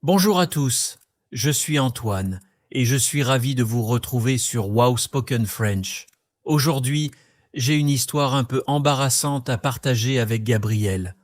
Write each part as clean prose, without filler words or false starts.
Bonjour à tous, je suis Antoine et je suis ravi de vous retrouver sur Wow Spoken French. Aujourd'hui, j'ai une histoire un peu embarrassante à partager avec Gabriel.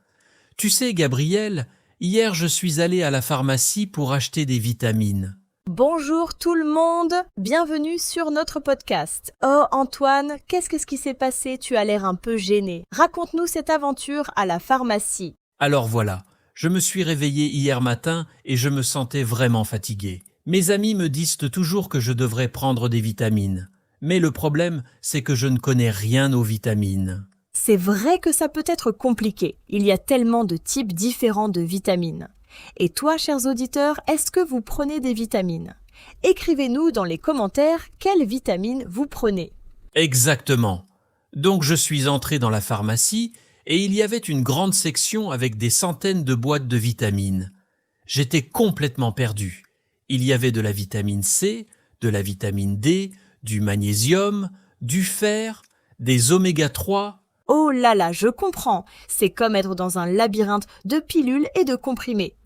Tu sais, Gabriel, hier je suis allé à la pharmacie pour acheter des vitamines. Bonjour tout le monde, bienvenue sur notre podcast. Oh Antoine, qu'est-ce qui s'est passé? Tu as l'air un peu gêné. Raconte-nous cette aventure à la pharmacie. Alors voilà, je me suis réveillé hier matin et je me sentais vraiment fatigué. Mes amis me disent toujours que je devrais prendre des vitamines. Mais le problème, c'est que je ne connais rien aux vitamines. C'est vrai que ça peut être compliqué. Il y a tellement de types différents de vitamines. Et toi, chers auditeurs, est-ce que vous prenez des vitamines? Écrivez-nous dans les commentaires quelles vitamines vous prenez. Exactement. Donc je suis entré dans la pharmacie et il y avait une grande section avec des centaines de boîtes de vitamines. J'étais complètement perdu. Il y avait de la vitamine C, de la vitamine D, du magnésium, du fer, des oméga 3. Oh là là, je comprends. C'est comme être dans un labyrinthe de pilules et de comprimés.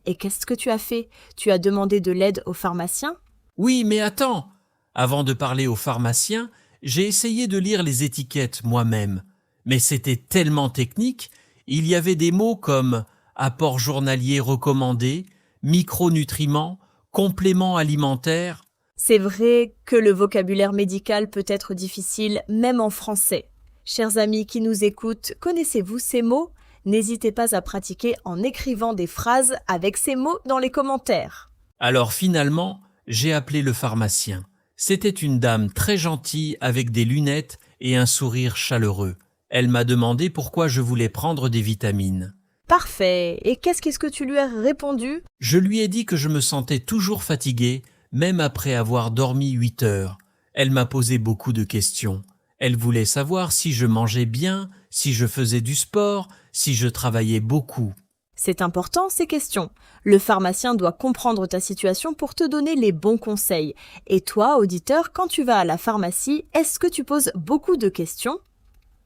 Et qu'est-ce que tu as fait? Tu as demandé de l'aide au pharmacien? Oui, mais attends. Avant de parler au pharmacien, j'ai essayé de lire les étiquettes moi-même. Mais c'était tellement technique, il y avait des mots comme apport journalier recommandé, micronutriments, compléments alimentaires. C'est vrai que le vocabulaire médical peut être difficile, même en français. Chers amis qui nous écoutent, connaissez-vous ces mots? N'hésitez pas à pratiquer en écrivant des phrases avec ces mots dans les commentaires. Alors finalement, j'ai appelé le pharmacien. C'était une dame très gentille avec des lunettes et un sourire chaleureux. Elle m'a demandé pourquoi je voulais prendre des vitamines. Parfait. Et qu'est-ce que tu lui as répondu? Je lui ai dit que je me sentais toujours fatigué, même après avoir dormi 8 heures. Elle m'a posé beaucoup de questions. Elle voulait savoir si je mangeais bien, si je faisais du sport, si je travaillais beaucoup. C'est important ces questions. Le pharmacien doit comprendre ta situation pour te donner les bons conseils. Et toi, auditeur, quand tu vas à la pharmacie, est-ce que tu poses beaucoup de questions?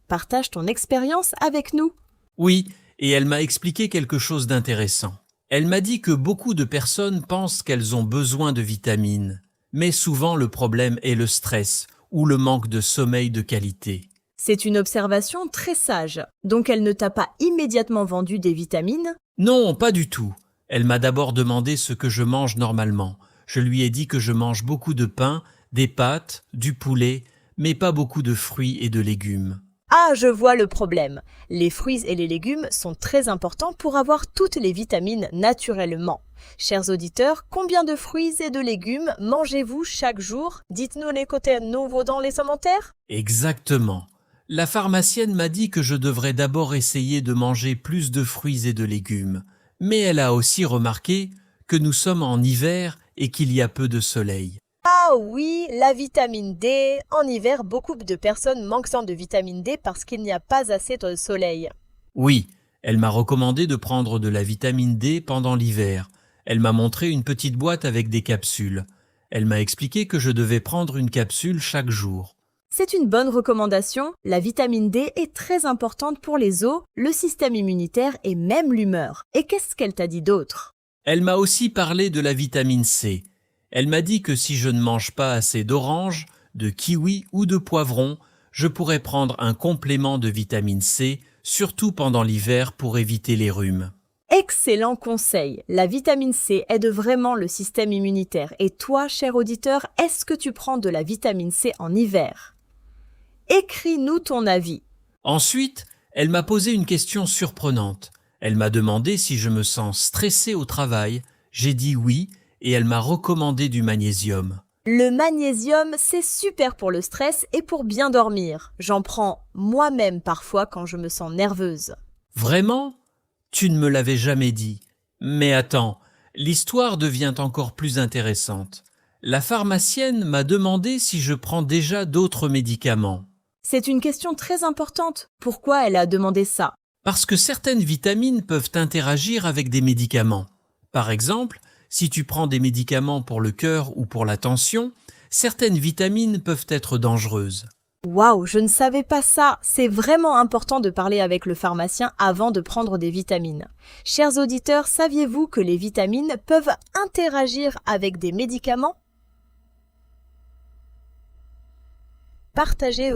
Partage ton expérience avec nous. Oui, et elle m'a expliqué quelque chose d'intéressant. Elle m'a dit que beaucoup de personnes pensent qu'elles ont besoin de vitamines, mais souvent le problème est le stress ou le manque de sommeil de qualité. C'est une observation très sage. Donc elle ne t'a pas immédiatement vendu des vitamines? Non, pas du tout. Elle m'a d'abord demandé ce que je mange normalement. Je lui ai dit que je mange beaucoup de pain, des pâtes, du poulet, mais pas beaucoup de fruits et de légumes. Ah, je vois le problème. Les fruits et les légumes sont très importants pour avoir toutes les vitamines naturellement. Chers auditeurs, combien de fruits et de légumes mangez-vous chaque jour? Dites-nous les côtés nouveaux dans les commentaires. Exactement. La pharmacienne m'a dit que je devrais d'abord essayer de manger plus de fruits et de légumes. Mais elle a aussi remarqué que nous sommes en hiver et qu'il y a peu de soleil. Ah oui, la vitamine D. En hiver, beaucoup de personnes manquent de vitamine D parce qu'il n'y a pas assez de soleil. Oui, elle m'a recommandé de prendre de la vitamine D pendant l'hiver. Elle m'a montré une petite boîte avec des capsules. Elle m'a expliqué que je devais prendre une capsule chaque jour. C'est une bonne recommandation. La vitamine D est très importante pour les os, le système immunitaire et même l'humeur. Et qu'est-ce qu'elle t'a dit d'autre? Elle m'a aussi parlé de la vitamine C. Elle m'a dit que si je ne mange pas assez d'oranges, de kiwis ou de poivrons, je pourrais prendre un complément de vitamine C, surtout pendant l'hiver pour éviter les rhumes. Excellent conseil. La vitamine C aide vraiment le système immunitaire. Et toi, cher auditeur, est-ce que tu prends de la vitamine C en hiver? Écris-nous ton avis. Ensuite, elle m'a posé une question surprenante. Elle m'a demandé si je me sens stressé au travail. J'ai dit oui et elle m'a recommandé du magnésium. Le magnésium, c'est super pour le stress et pour bien dormir. J'en prends moi-même parfois quand je me sens nerveuse. Vraiment? Tu ne me l'avais jamais dit. Mais attends, l'histoire devient encore plus intéressante. La pharmacienne m'a demandé si je prends déjà d'autres médicaments. C'est une question très importante. Pourquoi elle a demandé ça? Parce que certaines vitamines peuvent interagir avec des médicaments. Par exemple, si tu prends des médicaments pour le cœur ou pour la tension, certaines vitamines peuvent être dangereuses. Waouh, je ne savais pas ça. C'est vraiment important de parler avec le pharmacien avant de prendre des vitamines. Chers auditeurs, saviez-vous que les vitamines peuvent interagir avec des médicaments? Partagez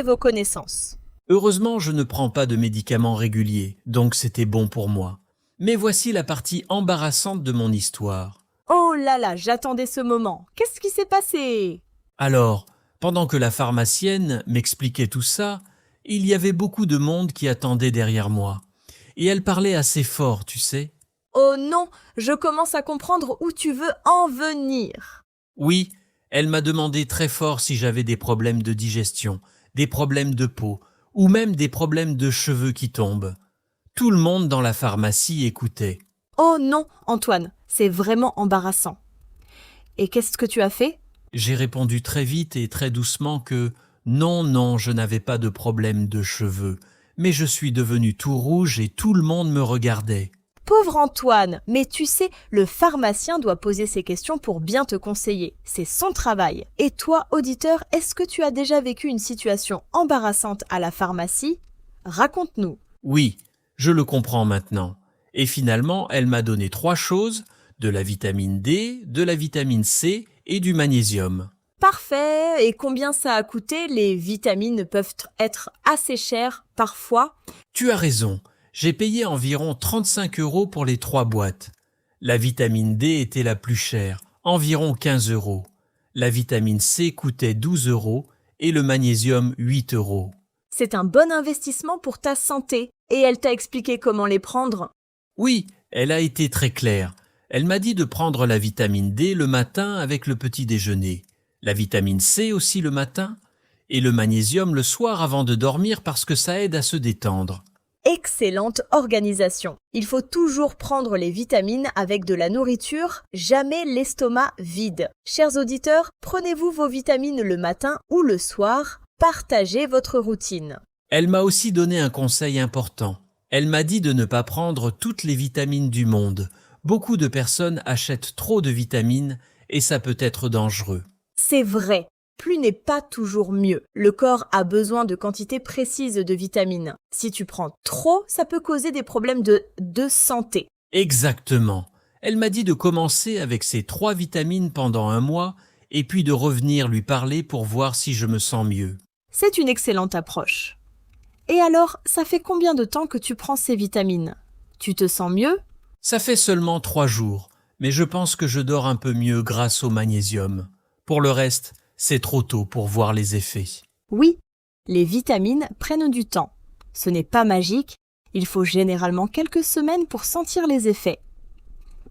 vos connaissances. Heureusement, je ne prends pas de médicaments réguliers, donc c'était bon pour moi. Mais voici la partie embarrassante de mon histoire. Oh là là, j'attendais ce moment. Qu'est-ce qui s'est passé? Alors, pendant que la pharmacienne m'expliquait tout ça, il y avait beaucoup de monde qui attendait derrière moi. Et elle parlait assez fort, tu sais. Oh non, je commence à comprendre où tu veux en venir. Oui, elle m'a demandé très fort si j'avais des problèmes de digestion, des problèmes de peau, ou même des problèmes de cheveux qui tombent. Tout le monde dans la pharmacie écoutait. Oh non, Antoine, c'est vraiment embarrassant. Et qu'est-ce que tu as fait? J'ai répondu très vite et très doucement que non, je n'avais pas de problème de cheveux, mais je suis devenu tout rouge et tout le monde me regardait. Pauvre Antoine, mais tu sais, le pharmacien doit poser ses questions pour bien te conseiller. C'est son travail. Et toi, auditeur, est-ce que tu as déjà vécu une situation embarrassante à la pharmacie? Raconte-nous. Oui, je le comprends maintenant. Et finalement, elle m'a donné 3 choses, de la vitamine D, de la vitamine C et du magnésium. Parfait. Et combien ça a coûté? Les vitamines peuvent être assez chères parfois. Tu as raison, j'ai payé environ 35 € pour les 3 boîtes. La vitamine D était la plus chère, environ 15 €. La vitamine C coûtait 12 € et le magnésium 8 €. C'est un bon investissement pour ta santé. Et elle t'a expliqué comment les prendre? Oui, elle a été très claire. Elle m'a dit de prendre la vitamine D le matin avec le petit déjeuner, la vitamine C aussi le matin, et le magnésium le soir avant de dormir parce que ça aide à se détendre. Excellente organisation. Il faut toujours prendre les vitamines avec de la nourriture, jamais l'estomac vide. Chers auditeurs, prenez-vous vos vitamines le matin ou le soir. Partagez votre routine. Elle m'a aussi donné un conseil important. Elle m'a dit de ne pas prendre toutes les vitamines du monde. Beaucoup de personnes achètent trop de vitamines et ça peut être dangereux. C'est vrai. Plus n'est pas toujours mieux. Le corps a besoin de quantités précises de vitamines. Si tu prends trop, ça peut causer des problèmes de santé. Exactement. Elle m'a dit de commencer avec ces 3 vitamines pendant 1 mois et puis de revenir lui parler pour voir si je me sens mieux. C'est une excellente approche. Et alors, ça fait combien de temps que tu prends ces vitamines? Tu te sens mieux? Ça fait seulement 3 jours, mais je pense que je dors un peu mieux grâce au magnésium. Pour le reste, c'est trop tôt pour voir les effets. Oui, les vitamines prennent du temps. Ce n'est pas magique, il faut généralement quelques semaines pour sentir les effets.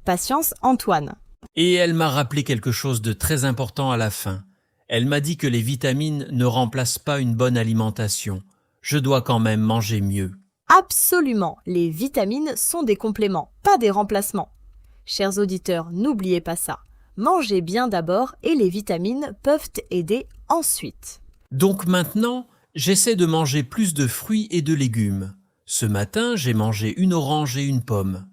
Patience, Antoine. Et elle m'a rappelé quelque chose de très important à la fin. Elle m'a dit que les vitamines ne remplacent pas une bonne alimentation. Je dois quand même manger mieux. Absolument, les vitamines sont des compléments, pas des remplacements. Chers auditeurs, n'oubliez pas ça. Mangez bien d'abord et les vitamines peuvent aider ensuite. Donc maintenant, j'essaie de manger plus de fruits et de légumes. Ce matin, j'ai mangé une orange et une pomme.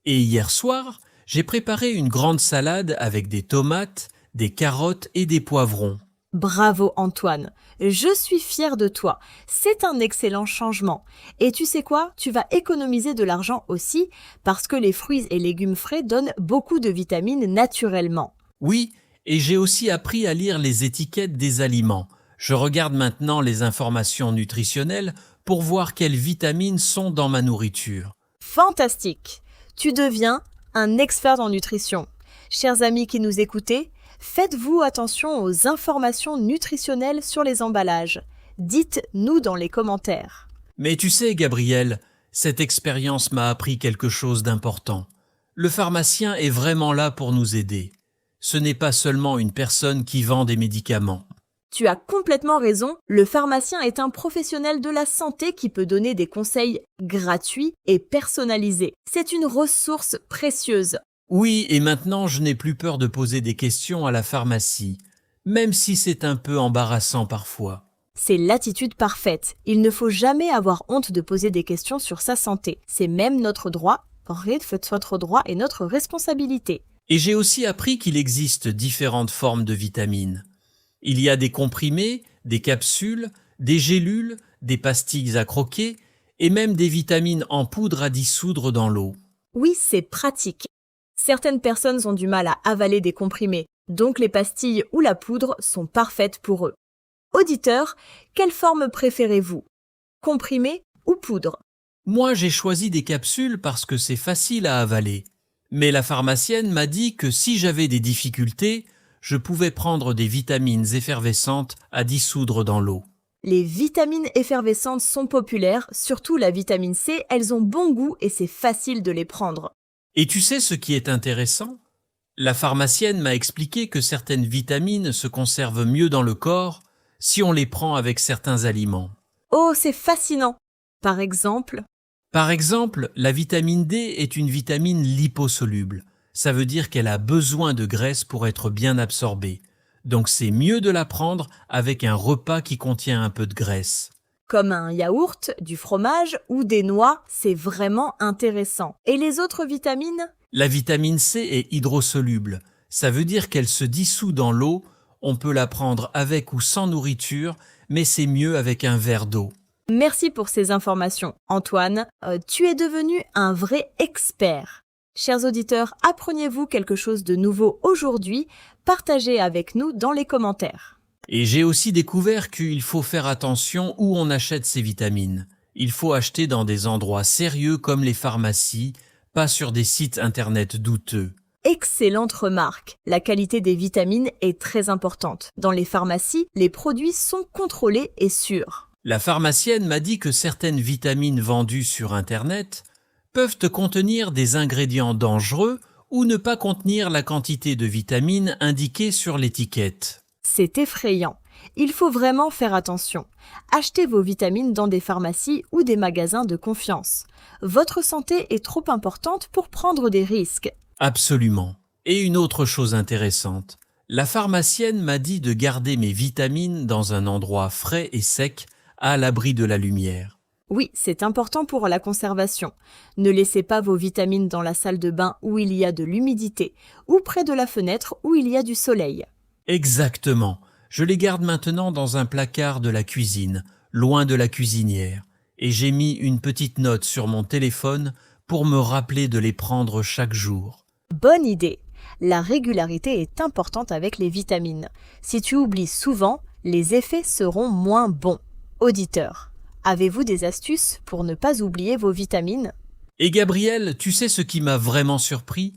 Et hier soir, j'ai préparé une grande salade avec des tomates, des carottes et des poivrons. Bravo Antoine, je suis fière de toi. C'est un excellent changement. Et tu sais quoi? Tu vas économiser de l'argent aussi parce que les fruits et légumes frais donnent beaucoup de vitamines naturellement. Oui, et j'ai aussi appris à lire les étiquettes des aliments. Je regarde maintenant les informations nutritionnelles pour voir quelles vitamines sont dans ma nourriture. Fantastique! Tu deviens un expert en nutrition. Chers amis qui nous écoutez, faites-vous attention aux informations nutritionnelles sur les emballages. Dites-nous dans les commentaires. Mais tu sais, Gabriel, cette expérience m'a appris quelque chose d'important. Le pharmacien est vraiment là pour nous aider. Ce n'est pas seulement une personne qui vend des médicaments. Tu as complètement raison, le pharmacien est un professionnel de la santé qui peut donner des conseils gratuits et personnalisés. C'est une ressource précieuse. Oui, et maintenant je n'ai plus peur de poser des questions à la pharmacie, même si c'est un peu embarrassant parfois. C'est l'attitude parfaite. Il ne faut jamais avoir honte de poser des questions sur sa santé. C'est même notre droit, votre droit et notre responsabilité. Et j'ai aussi appris qu'il existe différentes formes de vitamines. Il y a des comprimés, des capsules, des gélules, des pastilles à croquer et même des vitamines en poudre à dissoudre dans l'eau. Oui, c'est pratique. Certaines personnes ont du mal à avaler des comprimés, donc les pastilles ou la poudre sont parfaites pour eux. Auditeurs, quelle forme préférez-vous? Comprimé ou poudre? Moi, j'ai choisi des capsules parce que c'est facile à avaler. Mais la pharmacienne m'a dit que si j'avais des difficultés, je pouvais prendre des vitamines effervescentes à dissoudre dans l'eau. Les vitamines effervescentes sont populaires, surtout la vitamine C, elles ont bon goût et c'est facile de les prendre. Et tu sais ce qui est intéressant? La pharmacienne m'a expliqué que certaines vitamines se conservent mieux dans le corps si on les prend avec certains aliments. Oh, c'est fascinant! Par exemple, la vitamine D est une vitamine liposoluble. Ça veut dire qu'elle a besoin de graisse pour être bien absorbée. Donc c'est mieux de la prendre avec un repas qui contient un peu de graisse. Comme un yaourt, du fromage ou des noix, c'est vraiment intéressant. Et les autres vitamines? La vitamine C est hydrosoluble. Ça veut dire qu'elle se dissout dans l'eau. On peut la prendre avec ou sans nourriture, mais c'est mieux avec un verre d'eau. Merci pour ces informations. Antoine, tu es devenu un vrai expert. Chers auditeurs, appreniez-vous quelque chose de nouveau aujourd'hui? Partagez avec nous dans les commentaires. Et j'ai aussi découvert qu'il faut faire attention où on achète ces vitamines. Il faut acheter dans des endroits sérieux comme les pharmacies, pas sur des sites internet douteux. Excellente remarque. La qualité des vitamines est très importante. Dans les pharmacies, les produits sont contrôlés et sûrs. La pharmacienne m'a dit que certaines vitamines vendues sur internet peuvent contenir des ingrédients dangereux ou ne pas contenir la quantité de vitamines indiquée sur l'étiquette. C'est effrayant. Il faut vraiment faire attention. Achetez vos vitamines dans des pharmacies ou des magasins de confiance. Votre santé est trop importante pour prendre des risques. Absolument. Et une autre chose intéressante. La pharmacienne m'a dit de garder mes vitamines dans un endroit frais et sec, à l'abri de la lumière. Oui, c'est important pour la conservation. Ne laissez pas vos vitamines dans la salle de bain où il y a de l'humidité ou près de la fenêtre où il y a du soleil. Exactement. Je les garde maintenant dans un placard de la cuisine, loin de la cuisinière, et j'ai mis une petite note sur mon téléphone pour me rappeler de les prendre chaque jour. Bonne idée! La régularité est importante avec les vitamines. Si tu oublies souvent, les effets seront moins bons. Auditeurs, avez-vous des astuces pour ne pas oublier vos vitamines? Et Gabriel, tu sais ce qui m'a vraiment surpris?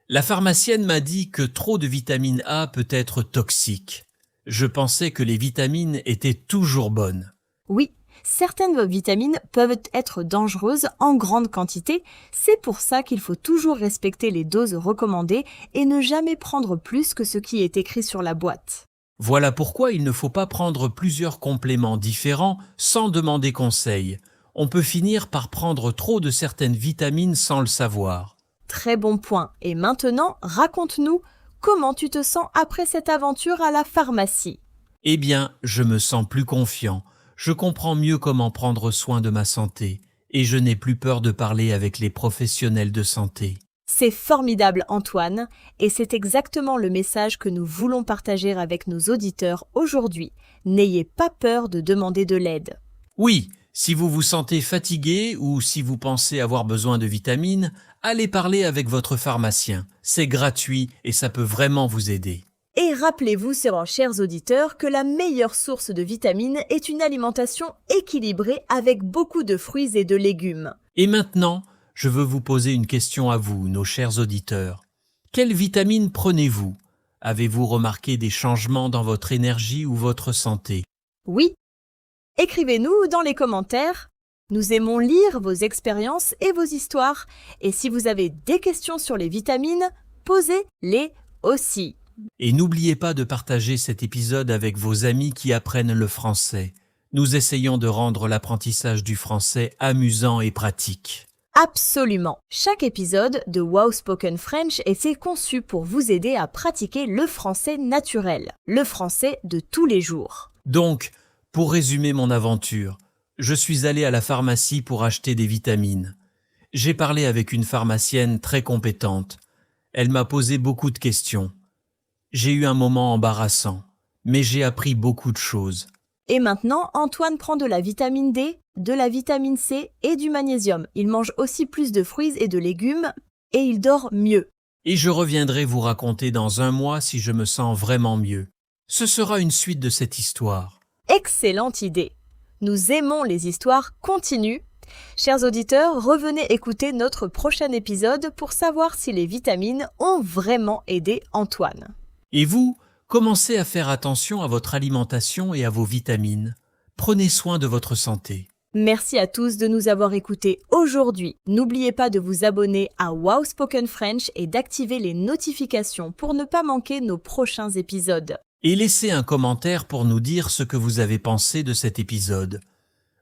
La pharmacienne m'a dit que trop de vitamine A peut être toxique. Je pensais que les vitamines étaient toujours bonnes. Oui, certaines vitamines peuvent être dangereuses en grande quantité. C'est pour ça qu'il faut toujours respecter les doses recommandées et ne jamais prendre plus que ce qui est écrit sur la boîte. Voilà pourquoi il ne faut pas prendre plusieurs compléments différents sans demander conseil. On peut finir par prendre trop de certaines vitamines sans le savoir. Très bon point. Et maintenant, raconte-nous comment tu te sens après cette aventure à la pharmacie. Eh bien, je me sens plus confiant. Je comprends mieux comment prendre soin de ma santé et je n'ai plus peur de parler avec les professionnels de santé. C'est formidable, Antoine, et c'est exactement le message que nous voulons partager avec nos auditeurs aujourd'hui. N'ayez pas peur de demander de l'aide. Oui, si vous vous sentez fatigué ou si vous pensez avoir besoin de vitamines, allez parler avec votre pharmacien. C'est gratuit et ça peut vraiment vous aider. Et rappelez-vous, chers auditeurs, que la meilleure source de vitamines est une alimentation équilibrée avec beaucoup de fruits et de légumes. Et maintenant, je veux vous poser une question à vous, nos chers auditeurs. Quelles vitamines prenez-vous? Avez-vous remarqué des changements dans votre énergie ou votre santé? Oui. Écrivez-nous dans les commentaires. Nous aimons lire vos expériences et vos histoires. Et si vous avez des questions sur les vitamines, posez-les aussi. Et n'oubliez pas de partager cet épisode avec vos amis qui apprennent le français. Nous essayons de rendre l'apprentissage du français amusant et pratique. Absolument. Chaque épisode de Wow Spoken French est conçu pour vous aider à pratiquer le français naturel, le français de tous les jours. Donc, pour résumer mon aventure, je suis allé à la pharmacie pour acheter des vitamines. J'ai parlé avec une pharmacienne très compétente. Elle m'a posé beaucoup de questions. J'ai eu un moment embarrassant, mais j'ai appris beaucoup de choses. Et maintenant, Antoine prend de la vitamine D, de la vitamine C et du magnésium. Il mange aussi plus de fruits et de légumes et il dort mieux. Et je reviendrai vous raconter dans un mois si je me sens vraiment mieux. Ce sera une suite de cette histoire. Excellente idée! Nous aimons les histoires continues. Chers auditeurs, revenez écouter notre prochain épisode pour savoir si les vitamines ont vraiment aidé Antoine. Et vous, commencez à faire attention à votre alimentation et à vos vitamines. Prenez soin de votre santé. Merci à tous de nous avoir écoutés aujourd'hui. N'oubliez pas de vous abonner à Wow Spoken French et d'activer les notifications pour ne pas manquer nos prochains épisodes. Et laissez un commentaire pour nous dire ce que vous avez pensé de cet épisode.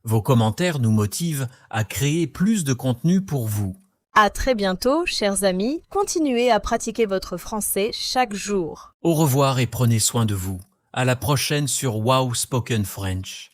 Vos commentaires nous motivent à créer plus de contenu pour vous. À très bientôt, chers amis. Continuez à pratiquer votre français chaque jour. Au revoir et prenez soin de vous. À la prochaine sur Wow Spoken French.